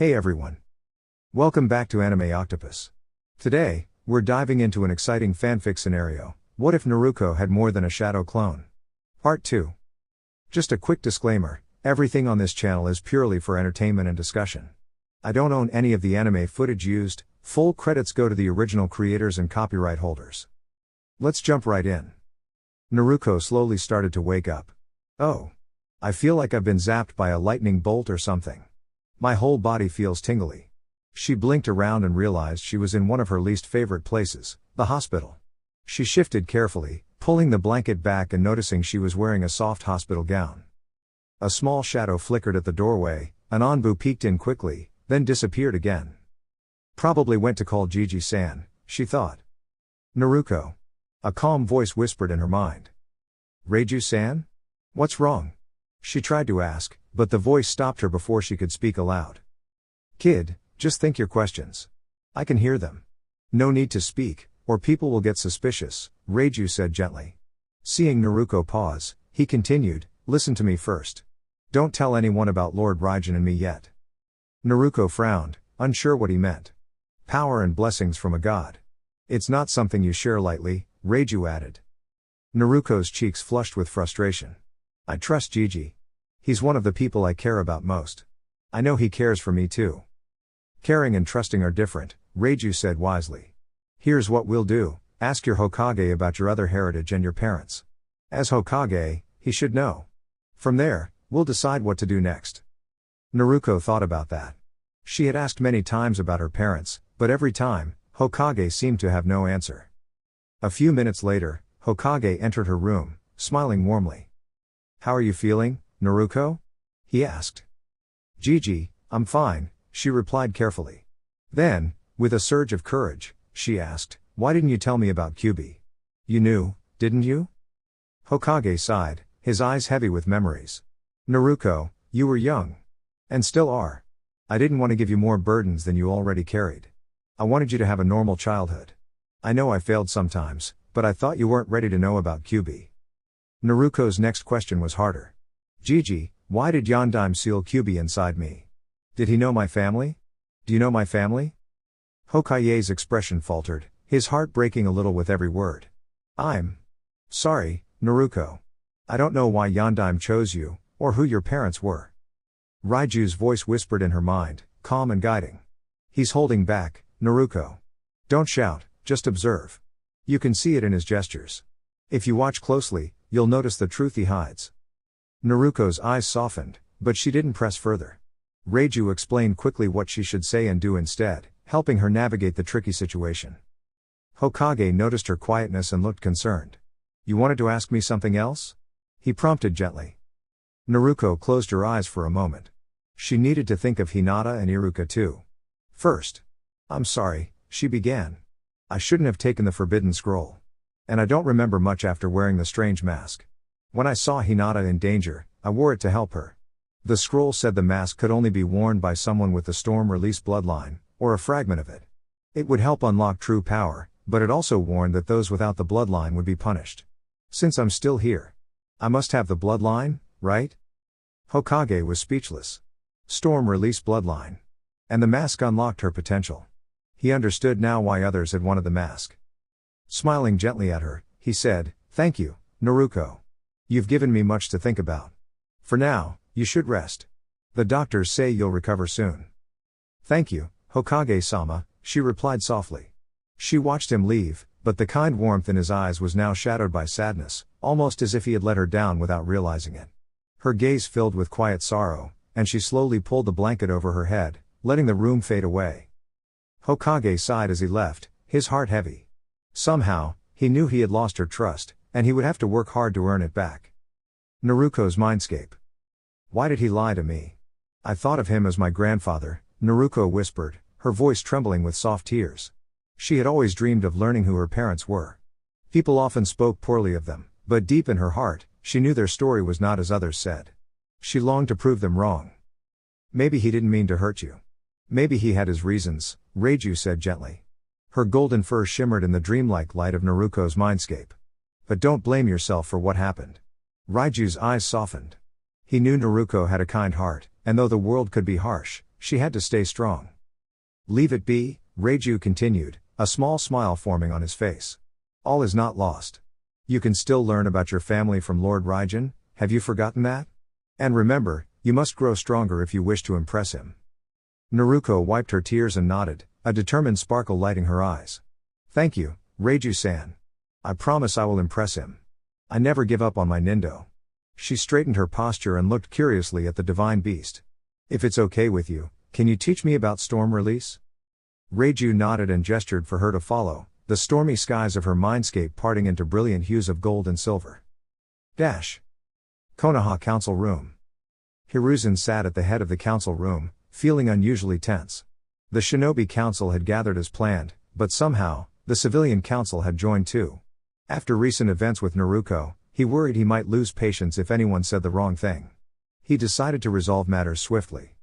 Hey everyone. Welcome back to Anime Octopus. Today, we're diving into an exciting fanfic scenario. What if Naruko had more than a shadow clone? Part 2. Just a quick disclaimer, everything on this channel is purely for entertainment and discussion. I don't own any of the anime footage used, full credits go to the original creators and copyright holders. Let's jump right in. Naruko slowly started to wake up. Oh. I feel like I've been zapped by a lightning bolt or something. My whole body feels tingly. She blinked around and realized she was in one of her least favorite places, the hospital. She shifted carefully, pulling the blanket back and noticing she was wearing a soft hospital gown. A small shadow flickered at the doorway, an Anbu peeked in quickly, then disappeared again. Probably went to call Gigi-san, she thought. Naruko. A calm voice whispered in her mind. Reiju-san? What's wrong? She tried to ask, but the voice stopped her before she could speak aloud. Kid, just think your questions. I can hear them. No need to speak, or people will get suspicious, Reiju said gently. Seeing Naruko pause, he continued, listen to me first. Don't tell anyone about Lord Raijin and me yet. Naruko frowned, unsure what he meant. Power and blessings from a god. It's not something you share lightly, Reiju added. Naruko's cheeks flushed with frustration. I trust Gigi. He's one of the people I care about most. I know he cares for me too. Caring and trusting are different, Reiju said wisely. Here's what we'll do, ask your Hokage about your other heritage and your parents. As Hokage, he should know. From there, we'll decide what to do next. Naruko thought about that. She had asked many times about her parents, but every time, Hokage seemed to have no answer. A few minutes later, Hokage entered her room, smiling warmly. How are you feeling, Naruko? He asked. Gigi, I'm fine, she replied carefully. Then, with a surge of courage, she asked, why didn't you tell me about Kyubi? You knew, didn't you? Hokage sighed, his eyes heavy with memories. Naruko, you were young. And still are. I didn't want to give you more burdens than you already carried. I wanted you to have a normal childhood. I know I failed sometimes, but I thought you weren't ready to know about Kyubi. Naruko's next question was harder. Gigi, why did Yondaime seal Kyubi inside me? Did he know my family? Do you know my family? Hokage's expression faltered, his heart breaking a little with every word. I'm sorry, Naruko. I don't know why Yondaime chose you, or who your parents were. Raiju's voice whispered in her mind, calm and guiding. He's holding back, Naruko. Don't shout, just observe. You can see it in his gestures. If you watch closely, you'll notice the truth he hides. Naruko's eyes softened, but she didn't press further. Reiju explained quickly what she should say and do instead, helping her navigate the tricky situation. Hokage noticed her quietness and looked concerned. You wanted to ask me something else? He prompted gently. Naruko closed her eyes for a moment. She needed to think of Hinata and Iruka too. First. I'm sorry, she began. I shouldn't have taken the forbidden scroll. And I don't remember much after wearing the strange mask. When I saw Hinata in danger, I wore it to help her. The scroll said the mask could only be worn by someone with the storm release bloodline, or a fragment of it. It would help unlock true power, but it also warned that those without the bloodline would be punished. Since I'm still here, I must have the bloodline, right? Hokage was speechless. Storm release bloodline. And the mask unlocked her potential. He understood now why others had wanted the mask. Smiling gently at her, he said, thank you, Naruko. You've given me much to think about. For now, you should rest. The doctors say you'll recover soon. Thank you, Hokage-sama, she replied softly. She watched him leave, but the kind warmth in his eyes was now shadowed by sadness, almost as if he had let her down without realizing it. Her gaze filled with quiet sorrow, and she slowly pulled the blanket over her head, letting the room fade away. Hokage sighed as he left, his heart heavy. Somehow, he knew he had lost her trust, and he would have to work hard to earn it back. Naruko's mindscape. Why did he lie to me? I thought of him as my grandfather, Naruko whispered, her voice trembling with soft tears. She had always dreamed of learning who her parents were. People often spoke poorly of them, but deep in her heart, she knew their story was not as others said. She longed to prove them wrong. Maybe he didn't mean to hurt you. Maybe he had his reasons, Reiju said gently. Her golden fur shimmered in the dreamlike light of Naruko's mindscape. But don't blame yourself for what happened. Raiju's eyes softened. He knew Naruko had a kind heart, and though the world could be harsh, she had to stay strong. Leave it be, Reiju continued, a small smile forming on his face. All is not lost. You can still learn about your family from Lord Raijin, have you forgotten that? And remember, you must grow stronger if you wish to impress him. Naruko wiped her tears and nodded, a determined sparkle lighting her eyes. Thank you, Reiju-san. I promise I will impress him. I never give up on my Nindo. She straightened her posture and looked curiously at the divine beast. If it's okay with you, can you teach me about storm release? Reiju nodded and gestured for her to follow, the stormy skies of her mindscape parting into brilliant hues of gold and silver. Konoha Council Room. Hiruzen sat at the head of the council room, feeling unusually tense. The Shinobi Council had gathered as planned, but somehow, the Civilian Council had joined too. After recent events with Naruko, he worried he might lose patience if anyone said the wrong thing. He decided to resolve matters swiftly.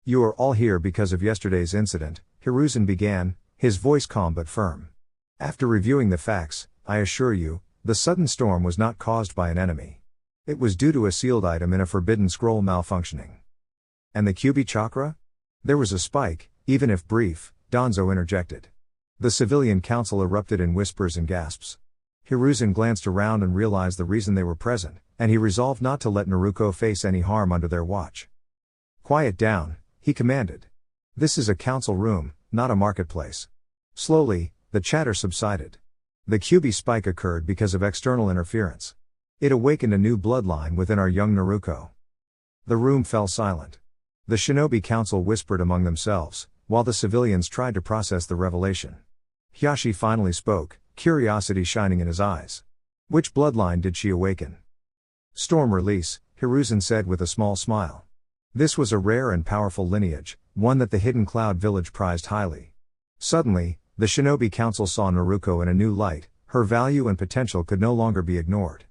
You are all here because of yesterday's incident, Hiruzen began, his voice calm but firm. After reviewing the facts, I assure you, the sudden storm was not caused by an enemy. It was due to a sealed item in a forbidden scroll malfunctioning. And the Kyuubi chakra? There was a spike, even if brief, Danzo interjected. The Civilian Council erupted in whispers and gasps. Hiruzen glanced around and realized the reason they were present, and he resolved not to let Naruko face any harm under their watch. Quiet down, he commanded. This is a council room, not a marketplace. Slowly, the chatter subsided. The Kyuubi spike occurred because of external interference. It awakened a new bloodline within our young Naruko. The room fell silent. The Shinobi Council whispered among themselves, while the civilians tried to process the revelation. Hyashi finally spoke, curiosity shining in his eyes. Which bloodline did she awaken? Storm Release, Hiruzen said with a small smile. This was a rare and powerful lineage, one that the Hidden Cloud village prized highly. Suddenly, the Shinobi Council saw Naruko in a new light, her value and potential could no longer be ignored.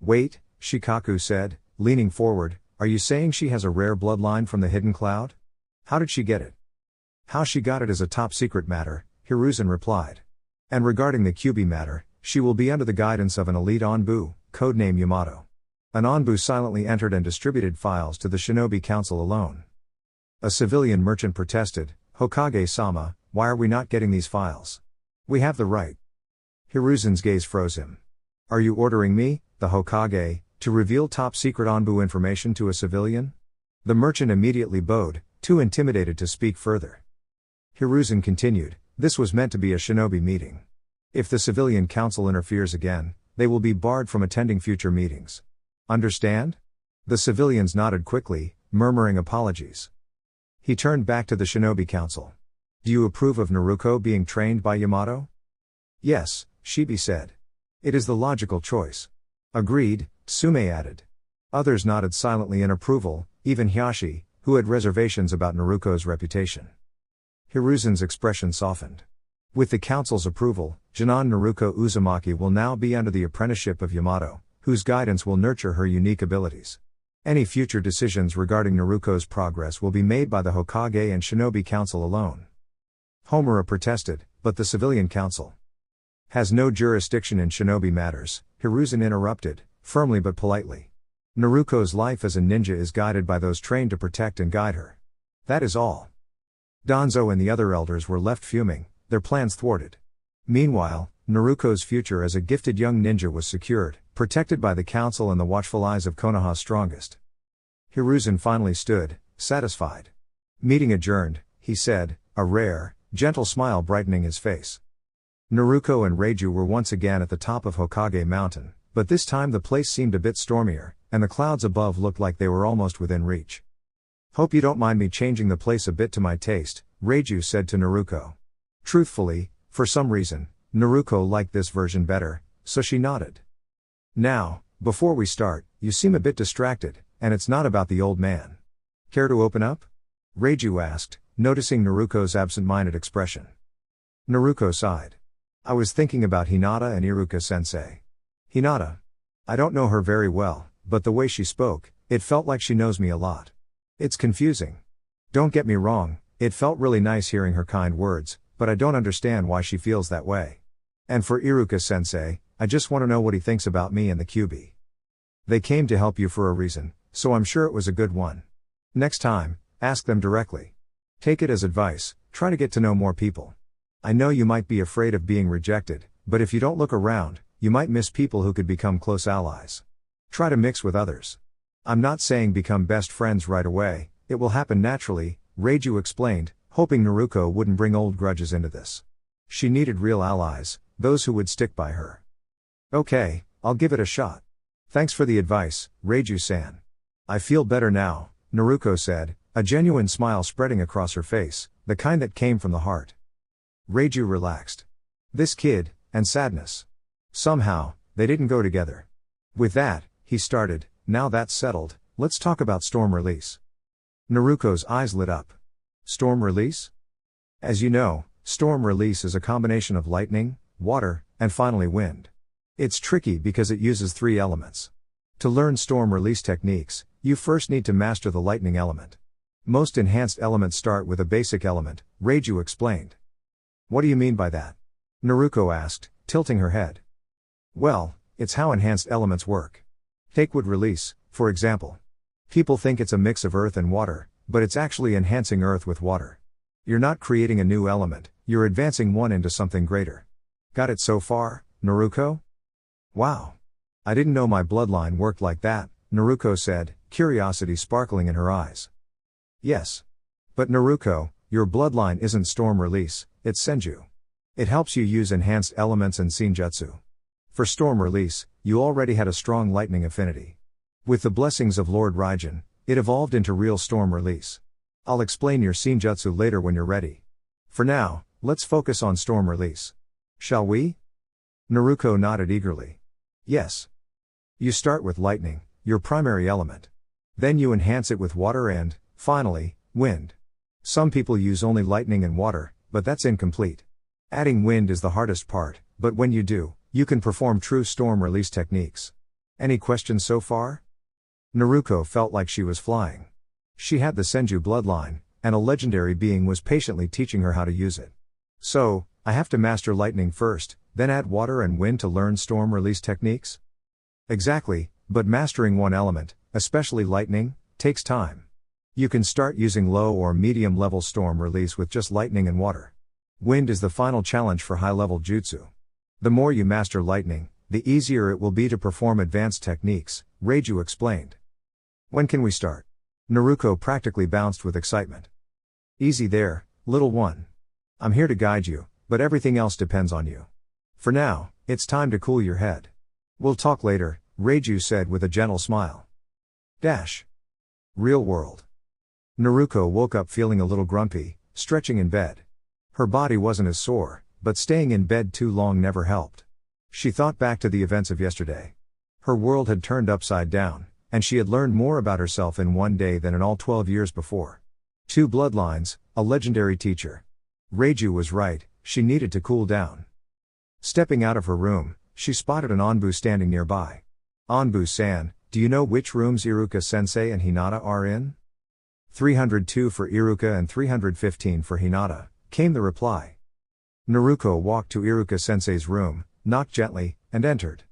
Wait, Shikaku said, leaning forward, are you saying she has a rare bloodline from the Hidden Cloud? How did she get it? How she got it is a top secret matter, Hiruzen replied. And regarding the Kyuubi matter, she will be under the guidance of an elite Onbu, codename Yamato. An Onbu silently entered and distributed files to the Shinobi Council alone. A civilian merchant protested, Hokage-sama, why are we not getting these files? We have the right. Hiruzen's gaze froze him. Are you ordering me, the Hokage, to reveal top-secret Onbu information to a civilian? The merchant immediately bowed, too intimidated to speak further. Hiruzen continued, this was meant to be a shinobi meeting. If the Civilian Council interferes again, they will be barred from attending future meetings. Understand? The civilians nodded quickly, murmuring apologies. He turned back to the Shinobi Council. Do you approve of Naruko being trained by Yamato? Yes, Shibi said. It is the logical choice. Agreed, Sume added. Others nodded silently in approval, even Hyashi, who had reservations about Naruko's reputation. Hiruzen's expression softened. With the council's approval, Jinan Naruko Uzumaki will now be under the apprenticeship of Yamato, whose guidance will nurture her unique abilities. Any future decisions regarding Naruko's progress will be made by the Hokage and Shinobi Council alone. Homura protested, but the Civilian Council has no jurisdiction in shinobi matters, Hiruzen interrupted, firmly but politely. Naruko's life as a ninja is guided by those trained to protect and guide her. That is all. Danzo and the other elders were left fuming, their plans thwarted. Meanwhile, Naruko's future as a gifted young ninja was secured, protected by the council and the watchful eyes of Konoha's strongest. Hiruzen finally stood, satisfied. Meeting adjourned, he said, a rare, gentle smile brightening his face. Naruko and Reiju were once again at the top of Hokage Mountain, but this time the place seemed a bit stormier, and the clouds above looked like they were almost within reach. Hope you don't mind me changing the place a bit to my taste, Reiju said to Naruko. Truthfully, for some reason, Naruko liked this version better, so she nodded. Now, before we start, you seem a bit distracted, and it's not about the old man. Care to open up? Reiju asked, noticing Naruko's absent-minded expression. Naruko sighed. I was thinking about Hinata and Iruka-sensei. Hinata. I don't know her very well, but the way she spoke, it felt like she knows me a lot. It's confusing. Don't get me wrong, it felt really nice hearing her kind words, but I don't understand why she feels that way. And for Iruka-sensei, I just want to know what he thinks about me and the Kyuubi. They came to help you for a reason, so I'm sure it was a good one. Next time, ask them directly. Take it as advice, try to get to know more people. I know you might be afraid of being rejected, but if you don't look around, you might miss people who could become close allies. Try to mix with others. I'm not saying become best friends right away, it will happen naturally, Reiju explained, hoping Naruko wouldn't bring old grudges into this. She needed real allies, those who would stick by her. Okay, I'll give it a shot. Thanks for the advice, Reiju-san. I feel better now, Naruko said, a genuine smile spreading across her face, the kind that came from the heart. Reiju relaxed. This kid, and sadness. Somehow, they didn't go together. With that, he started, now that's settled, let's talk about storm release. Naruko's eyes lit up. Storm release? As you know, storm release is a combination of lightning, water, and finally wind. It's tricky because it uses 3 elements. To learn storm release techniques, you first need to master the lightning element. Most enhanced elements start with a basic element, Reiju explained. What do you mean by that? Naruko asked, tilting her head. Well, it's how enhanced elements work. Take wood release, for example. People think it's a mix of earth and water, but it's actually enhancing earth with water. You're not creating a new element, you're advancing one into something greater. Got it so far, Naruko? Wow. I didn't know my bloodline worked like that, Naruko said, curiosity sparkling in her eyes. Yes. But Naruko, your bloodline isn't storm release, it's senju. It helps you use enhanced elements and senjutsu. For storm release, you already had a strong lightning affinity. With the blessings of Lord Raijin, it evolved into real storm release. I'll explain your senjutsu later when you're ready. For now, let's focus on storm release. Shall we? Naruko nodded eagerly. Yes. You start with lightning, your primary element. Then you enhance it with water and, finally, wind. Some people use only lightning and water, but that's incomplete. Adding wind is the hardest part, but when you do, you can perform true storm release techniques. Any questions so far? Naruko felt like she was flying. She had the Senju bloodline, and a legendary being was patiently teaching her how to use it. So, I have to master lightning first, then add water and wind to learn storm release techniques? Exactly, but mastering one element, especially lightning, takes time. You can start using low or medium level storm release with just lightning and water. Wind is the final challenge for high level jutsu. The more you master lightning, the easier it will be to perform advanced techniques, Reiju explained. When can we start? Naruko practically bounced with excitement. Easy there, little one. I'm here to guide you, but everything else depends on you. For now, it's time to cool your head. We'll talk later, Reiju said with a gentle smile. Real world. Naruko woke up feeling a little grumpy, stretching in bed. Her body wasn't as sore, but staying in bed too long never helped. She thought back to the events of yesterday. Her world had turned upside down, and she had learned more about herself in one day than in all 12 years before. 2 bloodlines, a legendary teacher. Reiju was right, she needed to cool down. Stepping out of her room, she spotted an Anbu standing nearby. Anbu-san, do you know which rooms Iruka-sensei and Hinata are in? 302 for Iruka and 315 for Hinata, came the reply. Naruko walked to Iruka-sensei's room, knocked gently, and entered.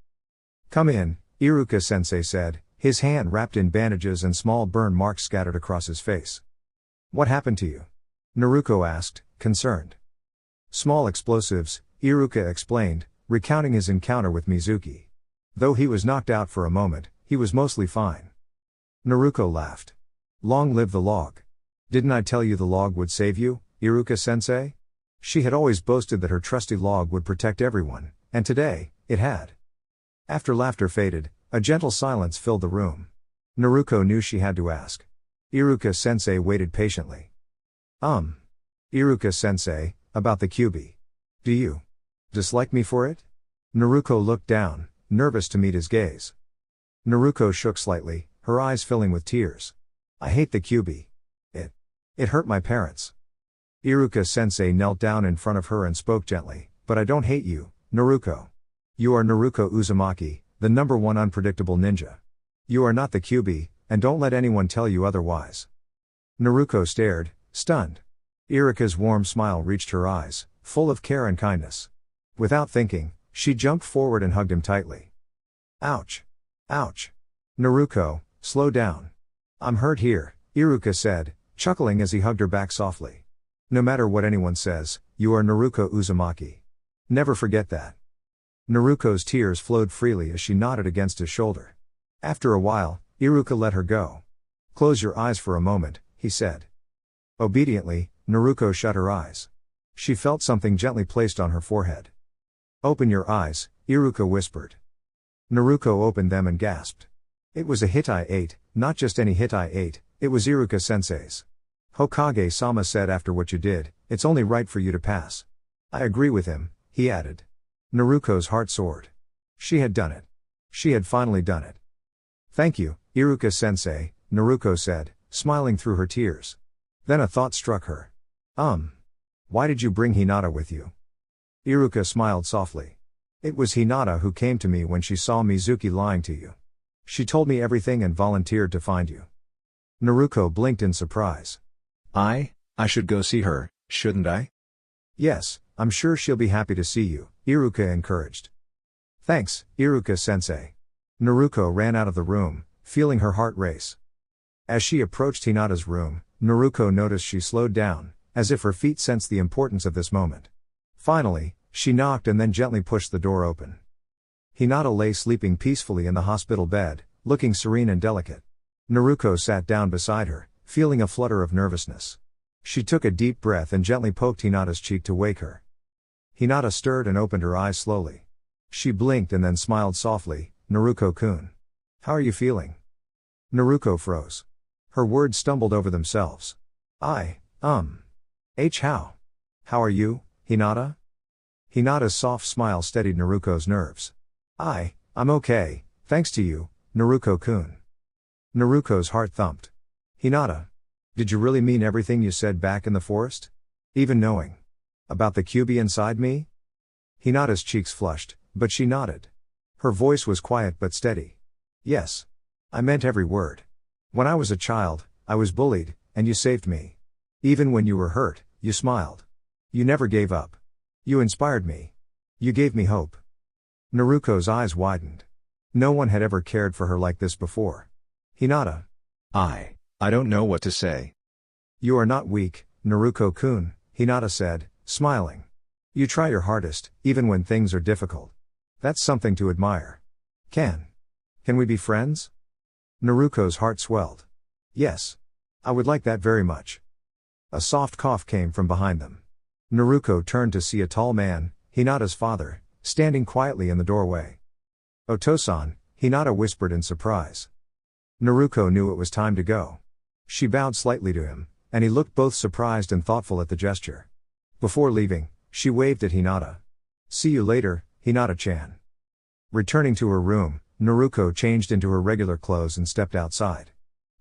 Come in, Iruka-sensei said, his hand wrapped in bandages and small burn marks scattered across his face. What happened to you? Naruko asked, concerned. Small explosives, Iruka explained, recounting his encounter with Mizuki. Though he was knocked out for a moment, he was mostly fine. Naruko laughed. Long live the log. Didn't I tell you the log would save you, Iruka-sensei? She had always boasted that her trusty log would protect everyone, and today, it had. After laughter faded, a gentle silence filled the room. Naruko knew she had to ask. Iruka-sensei waited patiently. Iruka-sensei, about the Kyuubi. Do you dislike me for it? Naruko looked down, nervous to meet his gaze. Naruko shook slightly, her eyes filling with tears. I hate the Kyuubi. It hurt my parents. Iruka-sensei knelt down in front of her and spoke gently, but I don't hate you, Naruko. You are Naruko Uzumaki, the #1 unpredictable ninja. You are not the Kyuubi, and don't let anyone tell you otherwise. Naruko stared, stunned. Iruka's warm smile reached her eyes, full of care and kindness. Without thinking, she jumped forward and hugged him tightly. Ouch. Ouch. Naruko, slow down. I'm hurt here, Iruka said, chuckling as he hugged her back softly. No matter what anyone says, you are Naruko Uzumaki. Never forget that. Naruko's tears flowed freely as she nodded against his shoulder. After a while, Iruka let her go. Close your eyes for a moment, he said. Obediently, Naruko shut her eyes. She felt something gently placed on her forehead. Open your eyes, Iruka whispered. Naruko opened them and gasped. It was a hit I ate, not just any hit I ate, it was Iruka-sensei's. Hokage-sama said after what you did, it's only right for you to pass. I agree with him, he added. Naruko's heart soared. She had done it. She had finally done it. Thank you, Iruka-sensei, Naruko said, smiling through her tears. Then a thought struck her. Why did you bring Hinata with you? Iruka smiled softly. It was Hinata who came to me when she saw Mizuki lying to you. She told me everything and volunteered to find you. Naruko blinked in surprise. I should go see her, shouldn't I? Yes, I'm sure she'll be happy to see you, Iruka encouraged. Thanks, Iruka-sensei. Naruko ran out of the room, feeling her heart race. As she approached Hinata's room, Naruko noticed she slowed down, as if her feet sensed the importance of this moment. Finally, she knocked and then gently pushed the door open. Hinata lay sleeping peacefully in the hospital bed, looking serene and delicate. Naruko sat down beside her, feeling a flutter of nervousness. She took a deep breath and gently poked Hinata's cheek to wake her. Hinata stirred and opened her eyes slowly. She blinked and then smiled softly. Naruko-kun. How are you feeling? Naruko froze. Her words stumbled over themselves. How? How are you, Hinata? Hinata's soft smile steadied Naruko's nerves. I'm okay, thanks to you, Naruko-kun. Naruko's heart thumped. Hinata. Did you really mean everything you said back in the forest? Even knowing about the Kyuubi inside me? Hinata's cheeks flushed, but she nodded. Her voice was quiet but steady. Yes. I meant every word. When I was a child, I was bullied, and you saved me. Even when you were hurt, you smiled. You never gave up. You inspired me. You gave me hope. Naruko's eyes widened. No one had ever cared for her like this before. Hinata. I don't know what to say. You are not weak, Naruko-kun, Hinata said, smiling. You try your hardest, even when things are difficult. That's something to admire. Can we be friends? Naruko's heart swelled. Yes. I would like that very much. A soft cough came from behind them. Naruko turned to see a tall man, Hinata's father, standing quietly in the doorway. Otosan, Hinata whispered in surprise. Naruko knew it was time to go. She bowed slightly to him, and he looked both surprised and thoughtful at the gesture. Before leaving, she waved at Hinata. See you later, Hinata-chan. Returning to her room, Naruko changed into her regular clothes and stepped outside.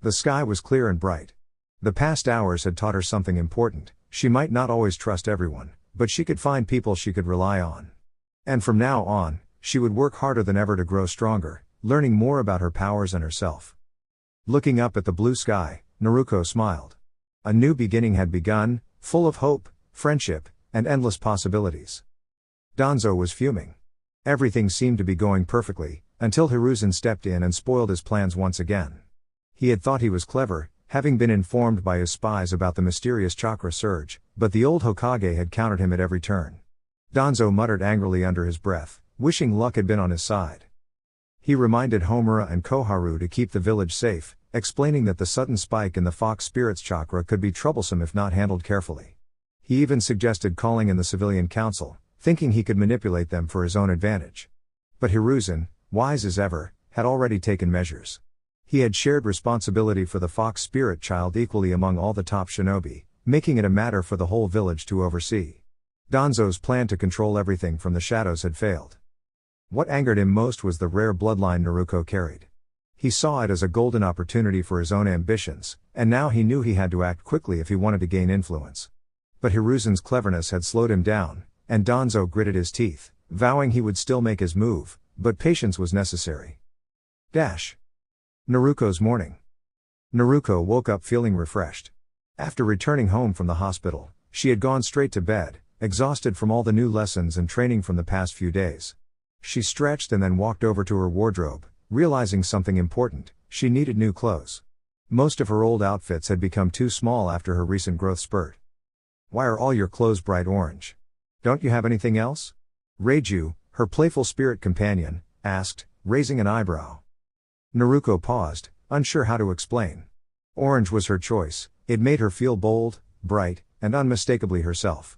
The sky was clear and bright. The past hours had taught her something important. She might not always trust everyone, but she could find people she could rely on. And from now on, she would work harder than ever to grow stronger, learning more about her powers and herself. Looking up at the blue sky, Naruko smiled. A new beginning had begun, full of hope, friendship, and endless possibilities. Danzo was fuming. Everything seemed to be going perfectly, until Hiruzen stepped in and spoiled his plans once again. He had thought he was clever, having been informed by his spies about the mysterious chakra surge, but the old Hokage had countered him at every turn. Danzo muttered angrily under his breath, wishing luck had been on his side. He reminded Homura and Koharu to keep the village safe, explaining that the sudden spike in the fox spirit's chakra could be troublesome if not handled carefully. He even suggested calling in the civilian council, thinking he could manipulate them for his own advantage. But Hiruzen, wise as ever, had already taken measures. He had shared responsibility for the fox spirit child equally among all the top shinobi, making it a matter for the whole village to oversee. Danzo's plan to control everything from the shadows had failed. What angered him most was the rare bloodline Naruko carried. He saw it as a golden opportunity for his own ambitions, and now he knew he had to act quickly if he wanted to gain influence. But Hiruzen's cleverness had slowed him down, and Danzo gritted his teeth, vowing he would still make his move, but patience was necessary. Naruko's morning. Naruko woke up feeling refreshed. After returning home from the hospital, she had gone straight to bed, exhausted from all the new lessons and training from the past few days. She stretched and then walked over to her wardrobe, realizing something important: she needed new clothes. Most of her old outfits had become too small after her recent growth spurt. Why are all your clothes bright orange? Don't you have anything else? Reiju, her playful spirit companion, asked, raising an eyebrow. Naruko paused, unsure how to explain. Orange was her choice, it made her feel bold, bright, and unmistakably herself.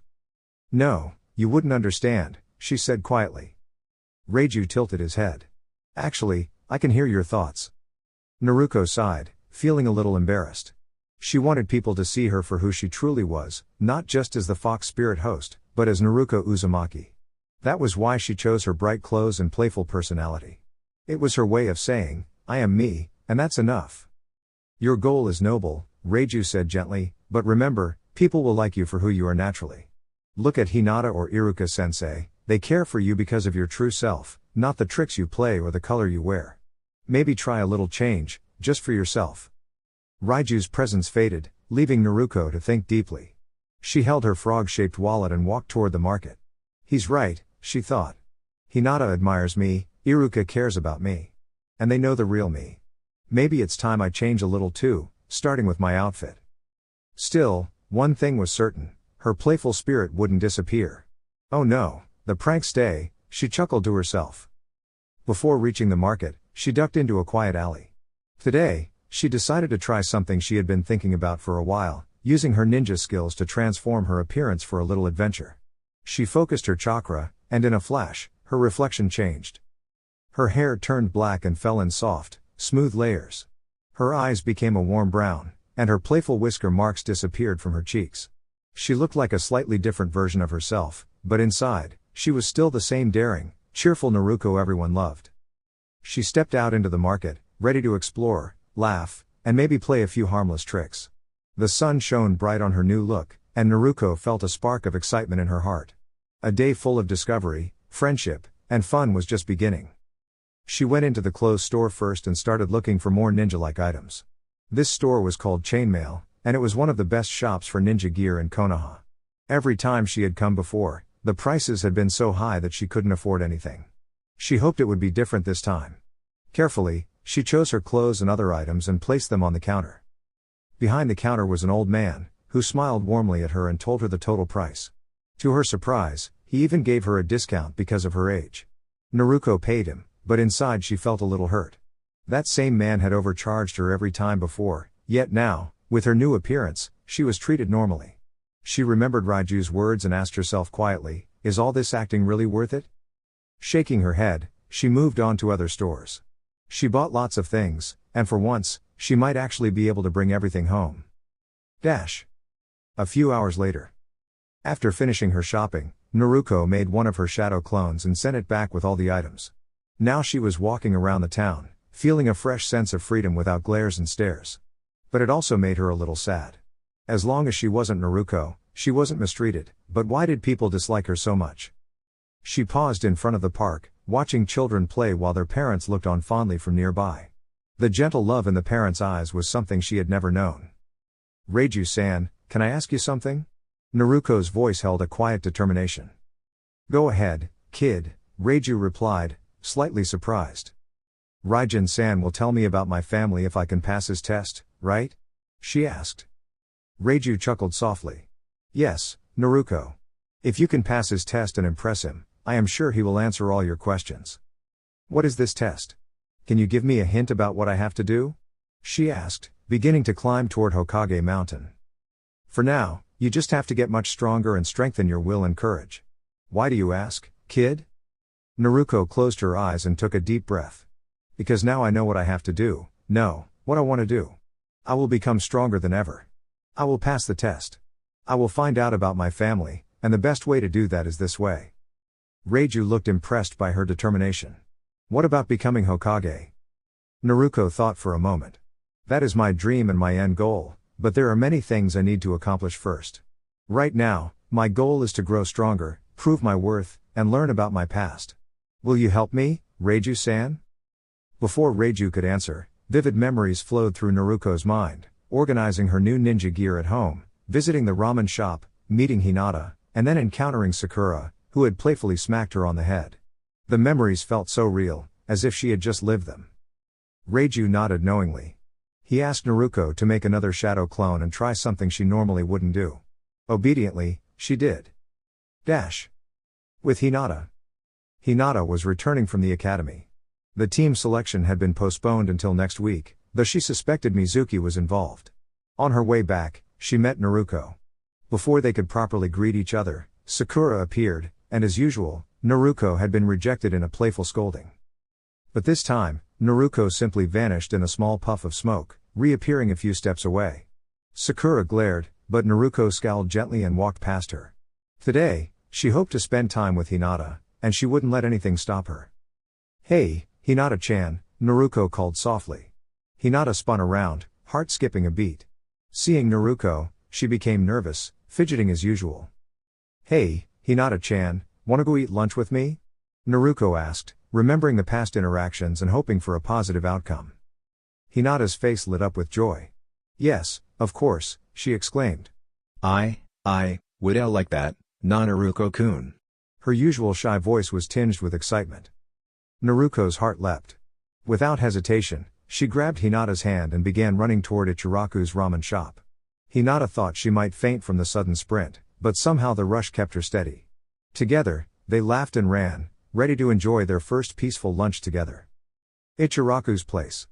No, you wouldn't understand, she said quietly. Reiju tilted his head. Actually, I can hear your thoughts. Naruko sighed, feeling a little embarrassed. She wanted people to see her for who she truly was, not just as the fox spirit host, but as Naruko Uzumaki. That was why she chose her bright clothes and playful personality. It was her way of saying, I am me, and that's enough. Your goal is noble, Reiju said gently, but remember, people will like you for who you are naturally. Look at Hinata or Iruka-sensei, they care for you because of your true self, not the tricks you play or the color you wear. Maybe try a little change, just for yourself. Raiju's presence faded, leaving Naruko to think deeply. She held her frog-shaped wallet and walked toward the market. He's right, she thought. Hinata admires me, Iruka cares about me. And they know the real me. Maybe it's time I change a little too, starting with my outfit. Still, one thing was certain, her playful spirit wouldn't disappear. Oh no, the pranks stay, she chuckled to herself. Before reaching the market, she ducked into a quiet alley. Today, she decided to try something she had been thinking about for a while, using her ninja skills to transform her appearance for a little adventure. She focused her chakra, and in a flash, her reflection changed. Her hair turned black and fell in soft, smooth layers. Her eyes became a warm brown, and her playful whisker marks disappeared from her cheeks. She looked like a slightly different version of herself, but inside, she was still the same daring, cheerful Naruko everyone loved. She stepped out into the market, ready to explore, laugh, and maybe play a few harmless tricks. The sun shone bright on her new look, and Naruko felt a spark of excitement in her heart. A day full of discovery, friendship, and fun was just beginning. She went into the clothes store first and started looking for more ninja-like items. This store was called Chainmail, and it was one of the best shops for ninja gear in Konoha. Every time she had come before, the prices had been so high that she couldn't afford anything. She hoped it would be different this time. Carefully, she chose her clothes and other items and placed them on the counter. Behind the counter was an old man, who smiled warmly at her and told her the total price. To her surprise, he even gave her a discount because of her age. Naruko paid him, but inside she felt a little hurt. That same man had overcharged her every time before, yet now, with her new appearance, she was treated normally. She remembered Raiju's words and asked herself quietly, is all this acting really worth it? Shaking her head, she moved on to other stores. She bought lots of things, and for once, she might actually be able to bring everything home. A few hours later. After finishing her shopping, Naruko made one of her shadow clones and sent it back with all the items. Now she was walking around the town, feeling a fresh sense of freedom without glares and stares. But it also made her a little sad. As long as she wasn't Naruko, she wasn't mistreated, but why did people dislike her so much? She paused in front of the park, watching children play while their parents looked on fondly from nearby. The gentle love in the parents' eyes was something she had never known. Reiju-san, can I ask you something? Naruko's voice held a quiet determination. Go ahead, kid, Reiju replied, slightly surprised. Raijin-san will tell me about my family if I can pass his test, right? She asked. Reiju chuckled softly. Yes, Naruko. If you can pass his test and impress him, I am sure he will answer all your questions. What is this test? Can you give me a hint about what I have to do? She asked, beginning to climb toward Hokage Mountain. For now, you just have to get much stronger and strengthen your will and courage. Why do you ask, kid? Naruko closed her eyes and took a deep breath. Because now I know what I have to do, what I want to do. I will become stronger than ever. I will pass the test. I will find out about my family, and the best way to do that is this way. Reiju looked impressed by her determination. What about becoming Hokage? Naruko thought for a moment. That is my dream and my end goal, but there are many things I need to accomplish first. Right now, my goal is to grow stronger, prove my worth, and learn about my past. Will you help me, Reiju-san? Before Reiju could answer, vivid memories flowed through Naruko's mind, organizing her new ninja gear at home, visiting the ramen shop, meeting Hinata, and then encountering Sakura, who had playfully smacked her on the head. The memories felt so real, as if she had just lived them. Reiju nodded knowingly. He asked Naruko to make another shadow clone and try something she normally wouldn't do. Obediently, she did. With Hinata. Hinata was returning from the academy. The team selection had been postponed until next week, though she suspected Mizuki was involved. On her way back, she met Naruko. Before they could properly greet each other, Sakura appeared, and as usual, Naruko had been rejected in a playful scolding. But this time, Naruko simply vanished in a small puff of smoke, reappearing a few steps away. Sakura glared, but Naruko scowled gently and walked past her. Today, she hoped to spend time with Hinata, and she wouldn't let anything stop her. "Hey, Hinata-chan," Naruko called softly. Hinata spun around, heart skipping a beat. Seeing Naruko, she became nervous, fidgeting as usual. "Hey, Hinata-chan, wanna go eat lunch with me?" Naruko asked, remembering the past interactions and hoping for a positive outcome. Hinata's face lit up with joy. "Yes, of course," she exclaimed. I would like that, Naruko-kun." Her usual shy voice was tinged with excitement. Naruko's heart leapt. Without hesitation, she grabbed Hinata's hand and began running toward Ichiraku's ramen shop. Hinata thought she might faint from the sudden sprint, but somehow the rush kept her steady. Together, they laughed and ran, ready to enjoy their first peaceful lunch together. Ichiraku's place.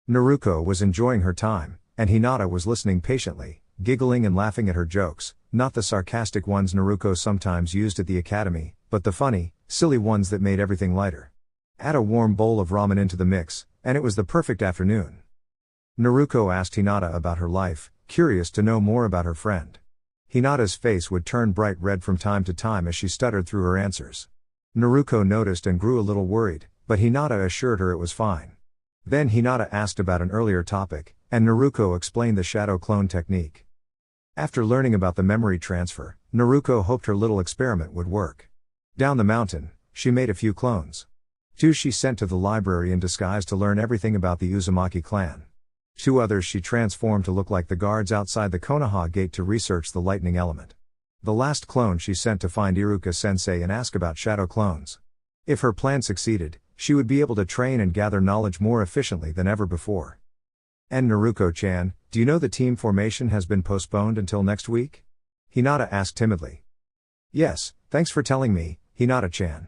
Naruko was enjoying her time, and Hinata was listening patiently, giggling and laughing at her jokes, not the sarcastic ones Naruko sometimes used at the academy, but the funny, silly ones that made everything lighter. Add a warm bowl of ramen into the mix, and it was the perfect afternoon. Naruko asked Hinata about her life, curious to know more about her friend. Hinata's face would turn bright red from time to time as she stuttered through her answers. Naruko noticed and grew a little worried, but Hinata assured her it was fine. Then Hinata asked about an earlier topic, and Naruko explained the shadow clone technique. After learning about the memory transfer, Naruko hoped her little experiment would work. Down the mountain, she made a few clones. 2 she sent to the library in disguise to learn everything about the Uzumaki clan. 2 others she transformed to look like the guards outside the Konoha gate to research the lightning element. The last clone she sent to find Iruka-sensei and ask about shadow clones. If her plan succeeded, she would be able to train and gather knowledge more efficiently than ever before. "And Naruko-chan, do you know the team formation has been postponed until next week?" Hinata asked timidly. "Yes, thanks for telling me, Hinata-chan."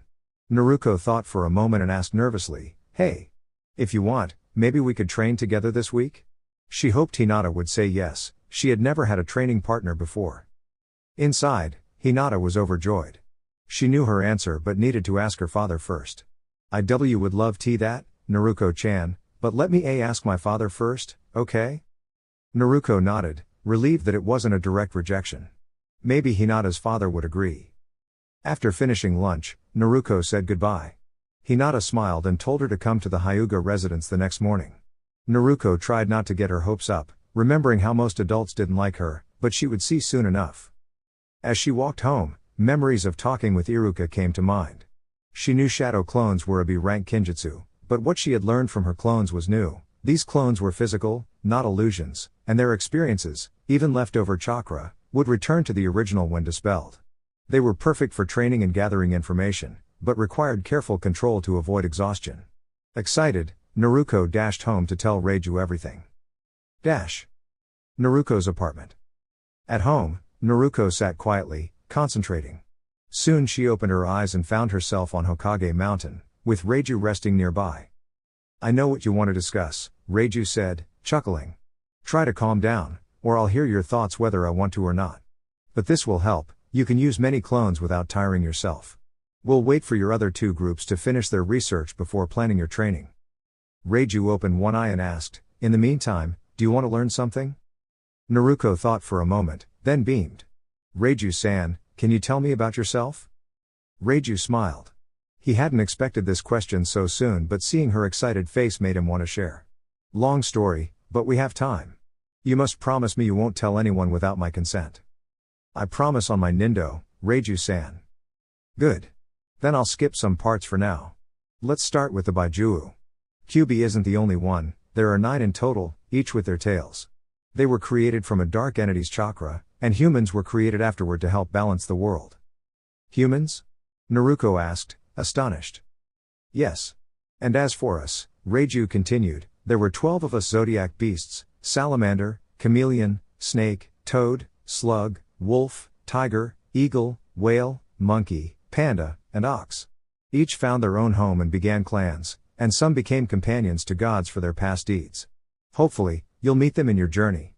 Naruko thought for a moment and asked nervously, "Hey. If you want, maybe we could train together this week?" She hoped Hinata would say yes, she had never had a training partner before. Inside, Hinata was overjoyed. She knew her answer but needed to ask her father first. "I would love that, Naruko-chan, but let me ask my father first, okay?" Naruko nodded, relieved that it wasn't a direct rejection. Maybe Hinata's father would agree. After finishing lunch, Naruko said goodbye. Hinata smiled and told her to come to the Hyuga residence the next morning. Naruko tried not to get her hopes up, remembering how most adults didn't like her, but she would see soon enough. As she walked home, memories of talking with Iruka came to mind. She knew shadow clones were a B-rank kinjutsu, but what she had learned from her clones was new. These clones were physical, not illusions, and their experiences, even leftover chakra, would return to the original when dispelled. They were perfect for training and gathering information, but required careful control to avoid exhaustion. Excited, Naruko dashed home to tell Reiju everything. Naruko's apartment. At home, Naruko sat quietly, concentrating. Soon she opened her eyes and found herself on Hokage Mountain, with Reiju resting nearby. "I know what you want to discuss," Reiju said, chuckling. "Try to calm down, or I'll hear your thoughts whether I want to or not. But this will help, you can use many clones without tiring yourself. We'll wait for your other 2 groups to finish their research before planning your training." Reiju opened one eye and asked, "In the meantime, do you want to learn something?" Naruko thought for a moment, then beamed. "Reiju-san, can you tell me about yourself?" Reiju smiled. He hadn't expected this question so soon, but seeing her excited face made him want to share. "Long story, but we have time. You must promise me you won't tell anyone without my consent." "I promise on my Nindo, Reiju-san." "Good. Then I'll skip some parts for now. Let's start with the Baijuu. Kyuubi isn't the only one, there are 9 in total, each with their tails. They were created from a dark entity's chakra, and humans were created afterward to help balance the world." "Humans?" Naruko asked, astonished. "Yes. And as for us," Reiju continued, There were 12 of us zodiac beasts: salamander, chameleon, snake, toad, slug, wolf, tiger, eagle, whale, monkey, panda, and ox. Each found their own home and began clans, and some became companions to gods for their past deeds. Hopefully, you'll meet them in your journey.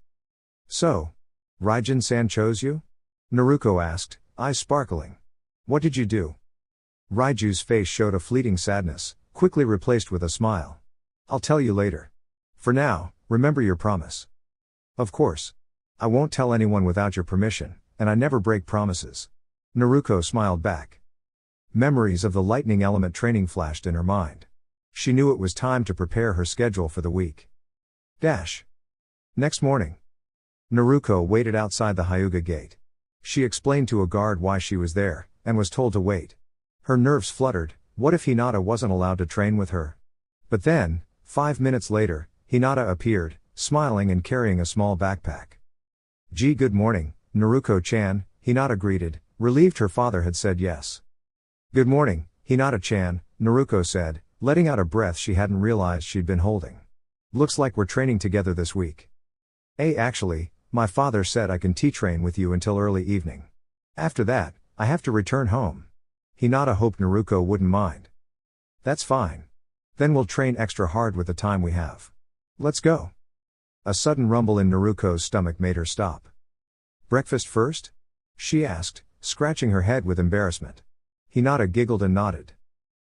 So, Raijin-san chose you? Naruko asked, eyes sparkling. What did you do? Raiju's face showed a fleeting sadness, quickly replaced with a smile. I'll tell you later. For now, remember your promise. Of course. I won't tell anyone without your permission, and I never break promises. Naruko smiled back. Memories of the lightning element training flashed in her mind. She knew it was time to prepare her schedule for the week. Next morning. Naruko waited outside the Hyuga gate. She explained to a guard why she was there, and was told to wait. Her nerves fluttered. What if Hinata wasn't allowed to train with her? But then, 5 minutes later, Hinata appeared, smiling and carrying a small backpack. Good morning, Naruko-chan, Hinata greeted, relieved her father had said yes. Good morning, Hinata-chan, Naruko said, letting out a breath she hadn't realized she'd been holding. Looks like we're training together this week. Actually, my father said I can train with you until early evening. After that, I have to return home. Hinata hoped Naruko wouldn't mind. That's fine. Then we'll train extra hard with the time we have. Let's go. A sudden rumble in Naruko's stomach made her stop. Breakfast first? She asked, scratching her head with embarrassment. Hinata giggled and nodded.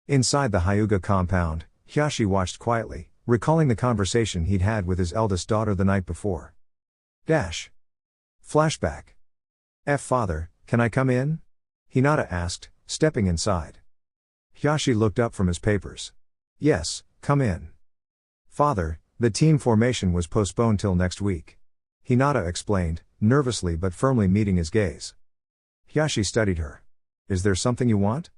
Inside the Hyuga compound, Hyashi watched quietly, recalling the conversation he'd had with his eldest daughter the night before. Flashback. Father, can I come in? Hinata asked, stepping inside. Hyashi looked up from his papers. Yes, come in. Father, the team formation was postponed till next week. Hinata explained, nervously but firmly meeting his gaze. Hyashi studied her. Is there something you want?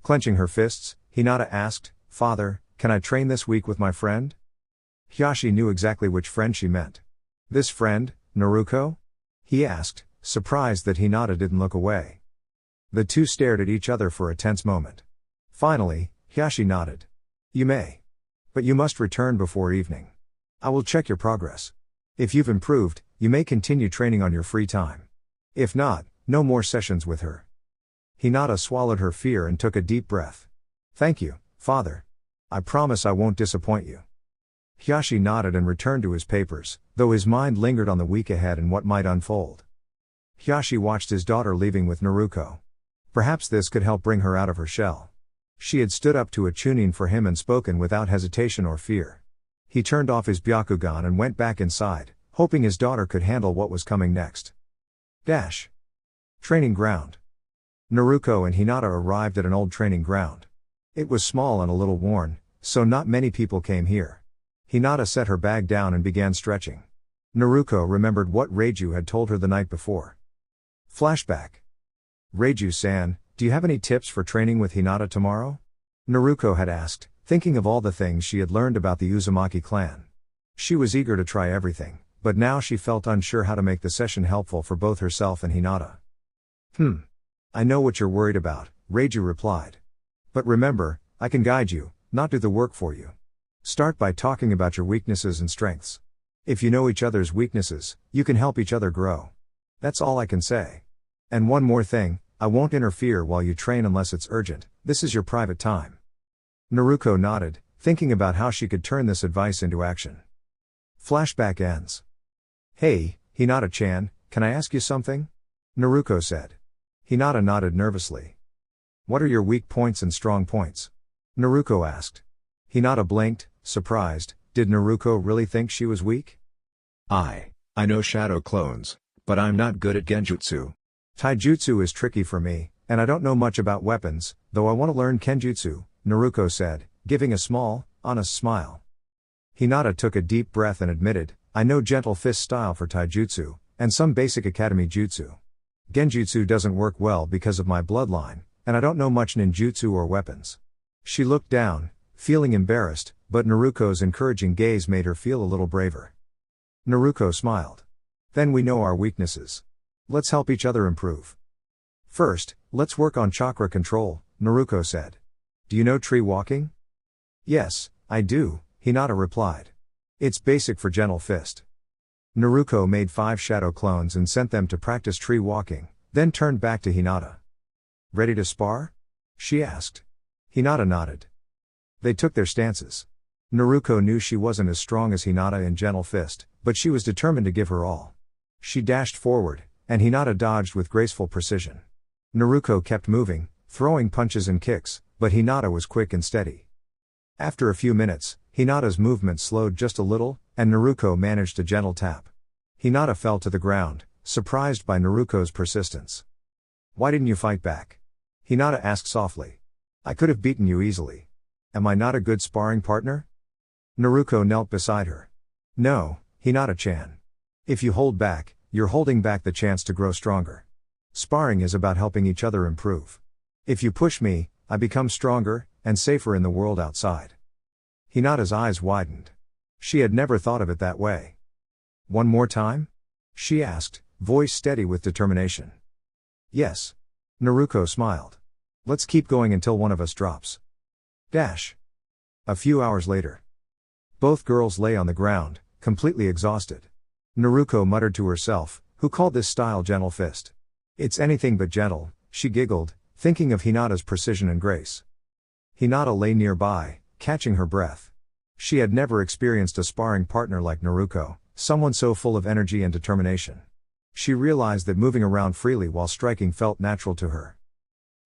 Clenching her fists, Hinata asked, Father, can I train this week with my friend? Hyashi knew exactly which friend she meant. This friend, Naruko? He asked, surprised that Hinata didn't look away. The two stared at each other for a tense moment. Finally, Hyashi nodded. You may. But you must return before evening. I will check your progress. If you've improved, you may continue training on your free time. If not, no more sessions with her. Hinata swallowed her fear and took a deep breath. Thank you, Father. I promise I won't disappoint you. Hyashi nodded and returned to his papers, though his mind lingered on the week ahead and what might unfold. Hyashi watched his daughter leaving with Naruko. Perhaps this could help bring her out of her shell. She had stood up to a chunin for him and spoken without hesitation or fear. He turned off his Byakugan and went back inside, hoping his daughter could handle what was coming next. Training ground. Naruko and Hinata arrived at an old training ground. It was small and a little worn, so not many people came here. Hinata set her bag down and began stretching. Naruko remembered what Reiju had told her the night before. Flashback. Reiju-san, do you have any tips for training with Hinata tomorrow? Naruko had asked, thinking of all the things she had learned about the Uzumaki clan. She was eager to try everything, but now she felt unsure how to make the session helpful for both herself and Hinata. I know what you're worried about, Reiju replied. But remember, I can guide you, not do the work for you. Start by talking about your weaknesses and strengths. If you know each other's weaknesses, you can help each other grow. That's all I can say. And one more thing, I won't interfere while you train unless it's urgent. This is your private time. Naruko nodded, thinking about how she could turn this advice into action. Flashback ends. Hey, Hinata-chan, can I ask you something? Naruko said. Hinata nodded nervously. What are your weak points and strong points? Naruko asked. Hinata blinked, surprised. Did Naruko really think she was weak? I know shadow clones, but I'm not good at genjutsu. Taijutsu is tricky for me, and I don't know much about weapons, though I want to learn kenjutsu, Naruko said, giving a small, honest smile. Hinata took a deep breath and admitted, I know gentle fist style for taijutsu, and some basic academy jutsu. Genjutsu doesn't work well because of my bloodline, and I don't know much ninjutsu or weapons. She looked down, feeling embarrassed, but Naruko's encouraging gaze made her feel a little braver. Naruko smiled. Then we know our weaknesses. Let's help each other improve. First, let's work on chakra control, Naruko said. Do you know tree walking? Yes, I do, Hinata replied. It's basic for gentle fist. Naruko made 5 shadow clones and sent them to practice tree walking, then turned back to Hinata. Ready to spar? She asked. Hinata nodded. They took their stances. Naruko knew she wasn't as strong as Hinata in gentle fist, but she was determined to give her all. She dashed forward, and Hinata dodged with graceful precision. Naruko kept moving, throwing punches and kicks, but Hinata was quick and steady. After a few minutes, Hinata's movement slowed just a little, and Naruko managed a gentle tap. Hinata fell to the ground, surprised by Naruko's persistence. Why didn't you fight back? Hinata asked softly. I could have beaten you easily. Am I not a good sparring partner? Naruko knelt beside her. No, Hinata-chan. If you hold back, you're holding back the chance to grow stronger. Sparring is about helping each other improve. If you push me, I become stronger, and safer in the world outside. Hinata's eyes widened. She had never thought of it that way. One more time? She asked, voice steady with determination. Yes. Naruko smiled. Let's keep going until one of us drops. Dash. A few hours later. Both girls lay on the ground, completely exhausted. Naruko muttered to herself, who called this style gentle fist. It's anything but gentle, she giggled, thinking of Hinata's precision and grace. Hinata lay nearby, catching her breath. She had never experienced a sparring partner like Naruko, someone so full of energy and determination. She realized that moving around freely while striking felt natural to her.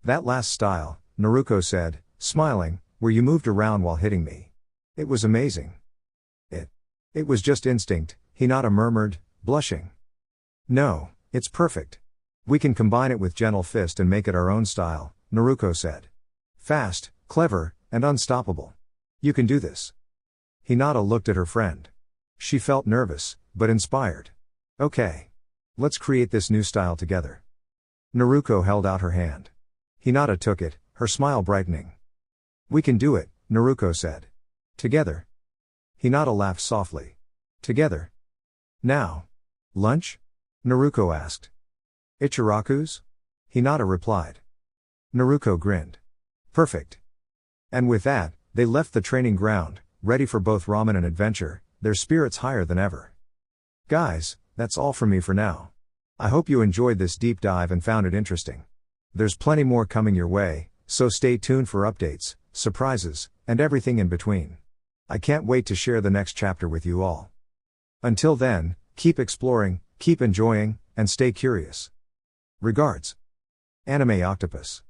That last style, Naruko said, smiling, where you moved around while hitting me. It was amazing. It was just instinct, Hinata murmured, blushing. No, it's perfect. We can combine it with gentle fist and make it our own style, Naruko said. Fast, clever, and unstoppable. You can do this. Hinata looked at her friend. She felt nervous, but inspired. Okay. Let's create this new style together. Naruko held out her hand. Hinata took it, her smile brightening. We can do it, Naruko said. Together. Hinata laughed softly. Together. Now. Lunch? Naruko asked. Ichiraku's? Hinata replied. Naruko grinned. Perfect. And with that, they left the training ground, ready for both ramen and adventure, their spirits higher than ever. Guys, that's all from me for now. I hope you enjoyed this deep dive and found it interesting. There's plenty more coming your way, so stay tuned for updates, surprises, and everything in between. I can't wait to share the next chapter with you all. Until then, keep exploring, keep enjoying, and stay curious. Regards. Anime Octopus.